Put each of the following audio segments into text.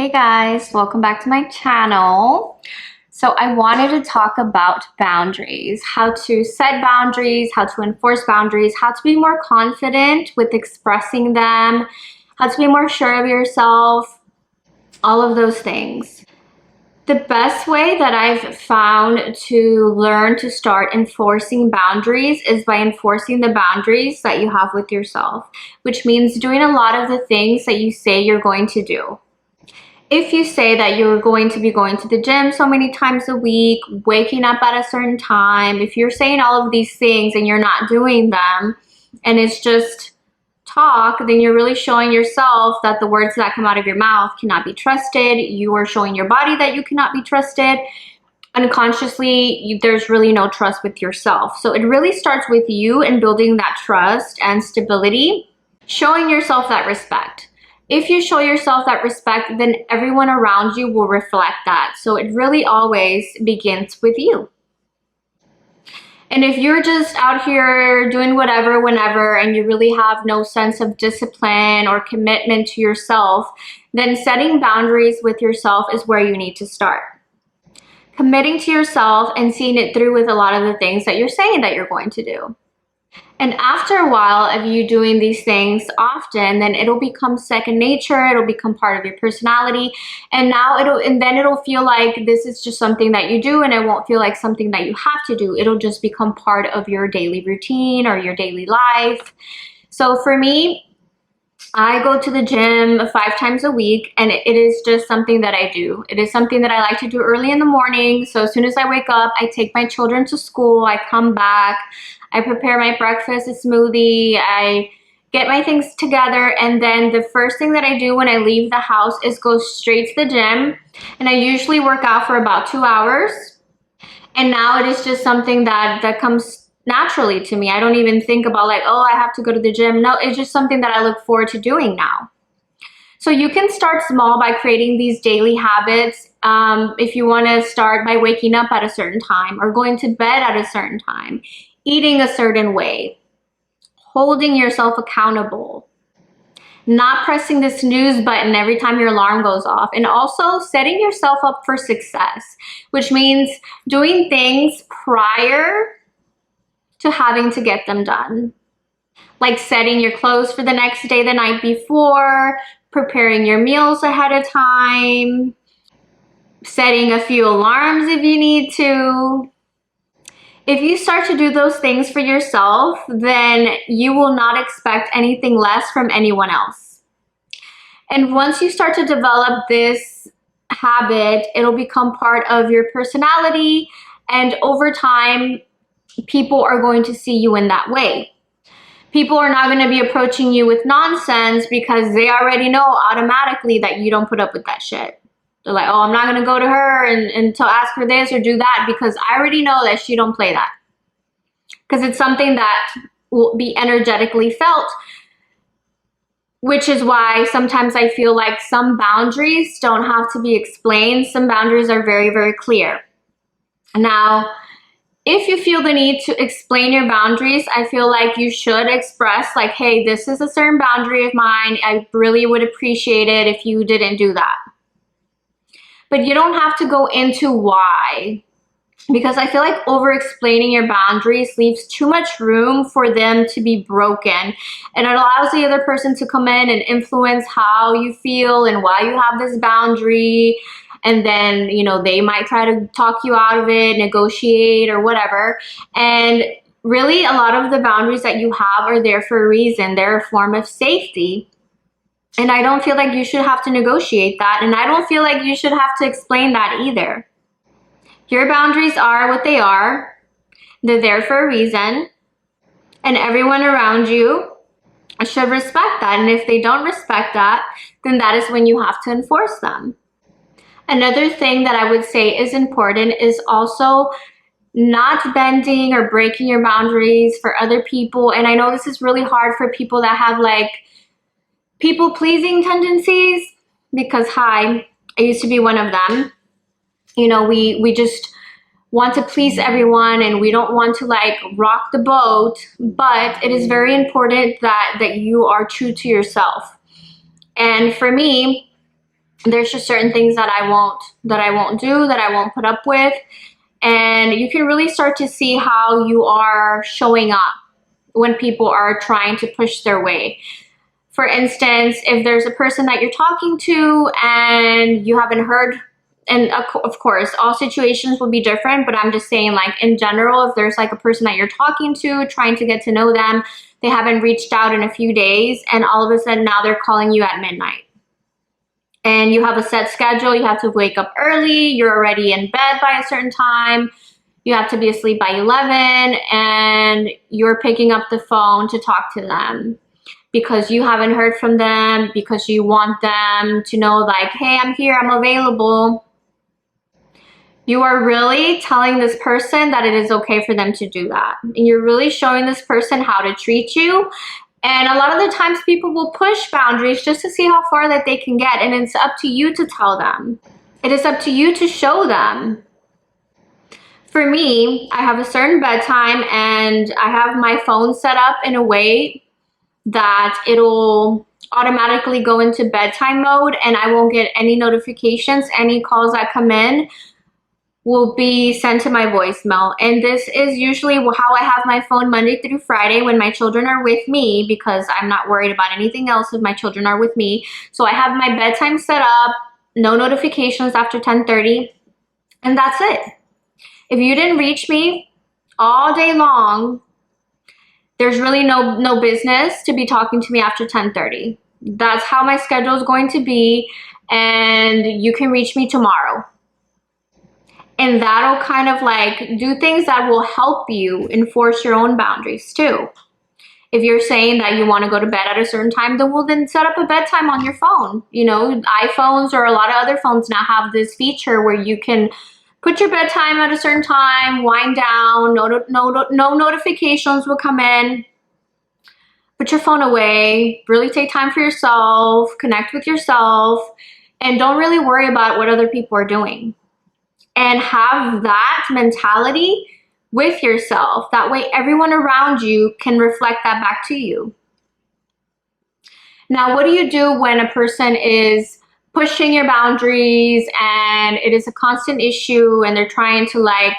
Hey guys, welcome back to my channel. So I wanted to talk about boundaries, how to set boundaries, how to enforce boundaries, how to be more confident with expressing them, how to be more sure of yourself, all of those things. The best way that I've found to learn to start enforcing boundaries is by enforcing the boundaries that you have with yourself, which means doing a lot of the things that you say you're going to do. If you say that you're going to be going to the gym so many times a week, waking up at a certain time, if you're saying all of these things and you're not doing them, and it's just talk, then you're really showing yourself that the words that come out of your mouth cannot be trusted. You are showing your body that you cannot be trusted. Unconsciously, there's really no trust with yourself. So it really starts with you and building that trust and stability, showing yourself that respect. If you show yourself that respect, then everyone around you will reflect that. So it really always begins with you. And if you're just out here doing whatever, whenever, and you really have no sense of discipline or commitment to yourself, then setting boundaries with yourself is where you need to start. Committing to yourself and seeing it through with a lot of the things that you're saying that you're going to do. And after a while of you doing these things often, then it'll become second nature, it'll become part of your personality, and then it'll feel like this is just something that you do, and it won't feel like something that you have to do. It'll just become part of your daily routine or your daily life. So for me, I go to the gym 5 times a week, and it is just something that I do. It is something that I like to do early in the morning. So as soon as I wake up, I take my children to school, I come back, I prepare my breakfast, a smoothie, I get my things together, and then the first thing that I do when I leave the house is go straight to the gym, and I usually work out for about 2 hours. And now it is just something that comes naturally to me. I don't even think about like, oh, I have to go to the gym. No, it's just something that I look forward to doing now. So you can start small by creating these daily habits. If you want to start by waking up at a certain time or going to bed at a certain time, eating a certain way, holding yourself accountable, not pressing the snooze button every time your alarm goes off, and also setting yourself up for success, which means doing things prior to having to get them done. Like setting your clothes for the next day the night before, preparing your meals ahead of time, setting a few alarms if you need to. If you start to do those things for yourself, then you will not expect anything less from anyone else. And once you start to develop this habit, it'll become part of your personality, and over time, people are going to see you in that way. People are not going to be approaching you with nonsense because they already know automatically that you don't put up with that shit. They're like, oh, I'm not going to go to her and to ask for this or do that because I already know that she don't play that. Because it's something that will be energetically felt, which is why sometimes I feel like some boundaries don't have to be explained. Some boundaries are very, very clear. Now, if you feel the need to explain your boundaries, I feel like you should express like, hey, this is a certain boundary of mine. I really would appreciate it if you didn't do that. But you don't have to go into why, because I feel like over-explaining your boundaries leaves too much room for them to be broken, and it allows the other person to come in and influence how you feel and why you have this boundary, and then, you know, they might try to talk you out of it, negotiate or whatever. And really, a lot of the boundaries that you have are there for a reason. They're a form of safety. And I don't feel like you should have to negotiate that. And I don't feel like you should have to explain that either. Your boundaries are what they are. They're there for a reason. And everyone around you should respect that. And if they don't respect that, then that is when you have to enforce them. Another thing that I would say is important is also not bending or breaking your boundaries for other people. And I know this is really hard for people that have like people-pleasing tendencies, because I used to be one of them. You know, we just want to please everyone and we don't want to like rock the boat, but it is very important that you are true to yourself. And for me, There's just certain things that I won't do, that I won't put up with. And you can really start to see how you are showing up when people are trying to push their way. For instance, if there's a person that you're talking to and you haven't heard, and of course, all situations will be different, but I'm just saying, like, in general, if there's like a person that you're talking to, trying to get to know them, they haven't reached out in a few days, and all of a sudden now they're calling you at midnight. And you have a set schedule, you have to wake up early, you're already in bed by a certain time, you have to be asleep by 11, and you're picking up the phone to talk to them because you haven't heard from them, because you want them to know, like, hey, I'm here, I'm available. You are really telling this person that it is okay for them to do that. And you're really showing this person how to treat you. And a lot of the times people will push boundaries just to see how far that they can get. And it's up to you to tell them. It is up to you to show them. For me, I have a certain bedtime, and I have my phone set up in a way that it'll automatically go into bedtime mode, and I won't get any notifications. Any calls that come in will be sent to my voicemail. And this is usually how I have my phone Monday through Friday when my children are with me, because I'm not worried about anything else if my children are with me. So I have my bedtime set up, no notifications after 10:30, and that's it. If you didn't reach me all day long, there's really no business to be talking to me after 10:30. That's how my schedule is going to be, and you can reach me tomorrow. And that'll kind of like do things that will help you enforce your own boundaries too. If you're saying that you want to go to bed at a certain time, then set up a bedtime on your phone. You know, iPhones or a lot of other phones now have this feature where you can put your bedtime at a certain time, wind down, no notifications will come in. Put your phone away, really take time for yourself, connect with yourself, and don't really worry about what other people are doing. And have that mentality with yourself. That way everyone around you can reflect that back to you. Now, what do you do when a person is pushing your boundaries and it is a constant issue and they're trying to like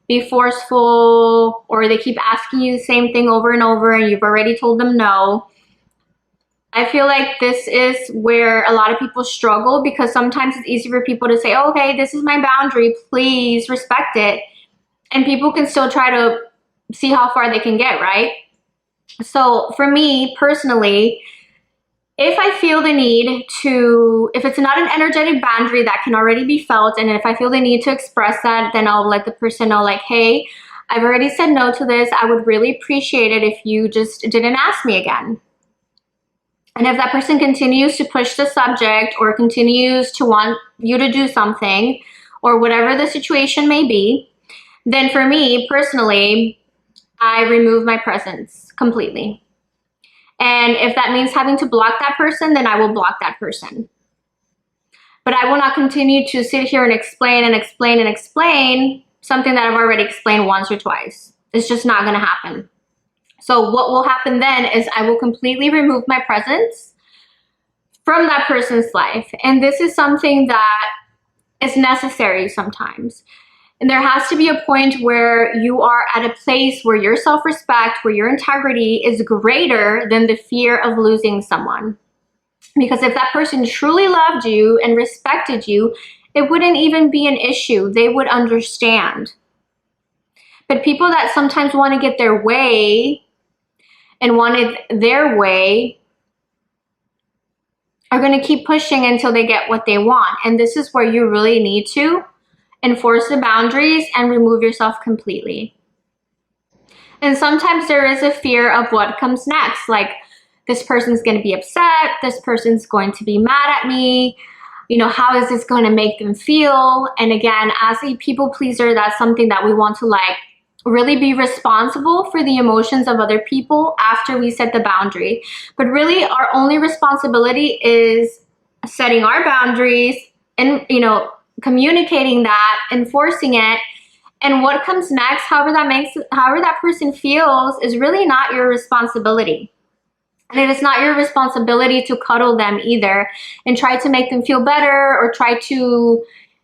be forceful, or they keep asking you the same thing over and over and you've already told them no? I feel like this is where a lot of people struggle, because sometimes it's easy for people to say, oh, okay, this is my boundary, please respect it. And people can still try to see how far they can get, right? So for me personally, if I feel the need to, if it's not an energetic boundary that can already be felt, and if I feel the need to express that, then I'll let the person know, like, hey, I've already said no to this. I would really appreciate it if you just didn't ask me again. And if that person continues to push the subject or continues to want you to do something, or whatever the situation may be, then for me personally, I remove my presence completely. And if that means having to block that person, then I will block that person. But I will not continue to sit here and explain and explain and explain something that I've already explained once or twice. It's just not going to happen. So what will happen then is I will completely remove my presence from that person's life. And this is something that is necessary sometimes. And there has to be a point where you are at a place where your self-respect, where your integrity is greater than the fear of losing someone. Because if that person truly loved you and respected you, it wouldn't even be an issue. They would understand. But people that sometimes want to get their way and wanted their way are going to keep pushing until they get what they want. And this is where you really need to enforce the boundaries and remove yourself completely. And sometimes there is a fear of what comes next. Like, this person's going to be upset. This person's going to be mad at me. You know, how is this going to make them feel? And again, as a people pleaser, that's something that we want to like really be responsible for the emotions of other people after we set the boundary. But really our only responsibility is setting our boundaries and, you know, communicating that, enforcing it, and what comes next, however that person feels, is really not your responsibility. And it is not your responsibility to cuddle them either and try to make them feel better, or try to,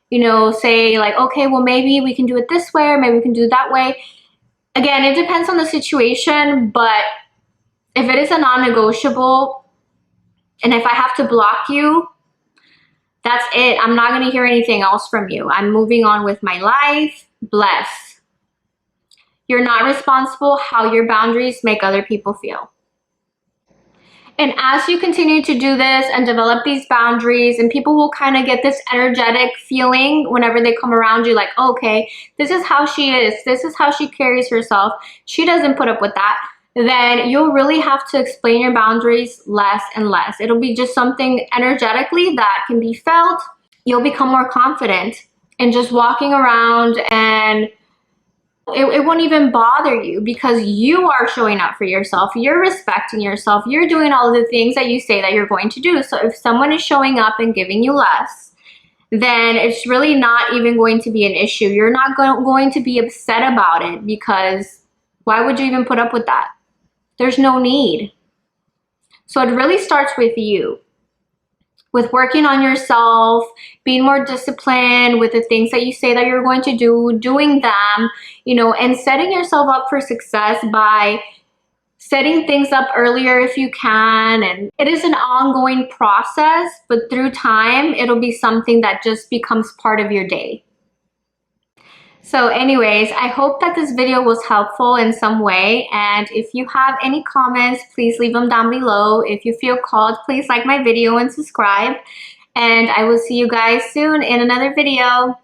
you know, say like, okay, well, maybe we can do it this way, or maybe we can do it that way. Again, it depends on the situation, but if it is a non-negotiable, and if I have to block you, that's it. I'm not going to hear anything else from you. I'm moving on with my life. Bless. You're not responsible how your boundaries make other people feel. And as you continue to do this and develop these boundaries, and people will kind of get this energetic feeling whenever they come around you, like, okay, this is how she is. This is how she carries herself. She doesn't put up with that. Then you'll really have to explain your boundaries less and less. It'll be just something energetically that can be felt. You'll become more confident in just walking around, and it won't even bother you because you are showing up for yourself. You're respecting yourself. You're doing all the things that you say that you're going to do. So if someone is showing up and giving you less, then it's really not even going to be an issue. You're not going to be upset about it, because why would you even put up with that? There's no need. So it really starts with you, with working on yourself, being more disciplined with the things that you say that you're going to do, doing them, you know, and setting yourself up for success by setting things up earlier if you can. And it is an ongoing process, but through time, it'll be something that just becomes part of your day. So anyways, I hope that this video was helpful in some way, and if you have any comments, please leave them down below. If you feel called, please like my video and subscribe, and I will see you guys soon in another video.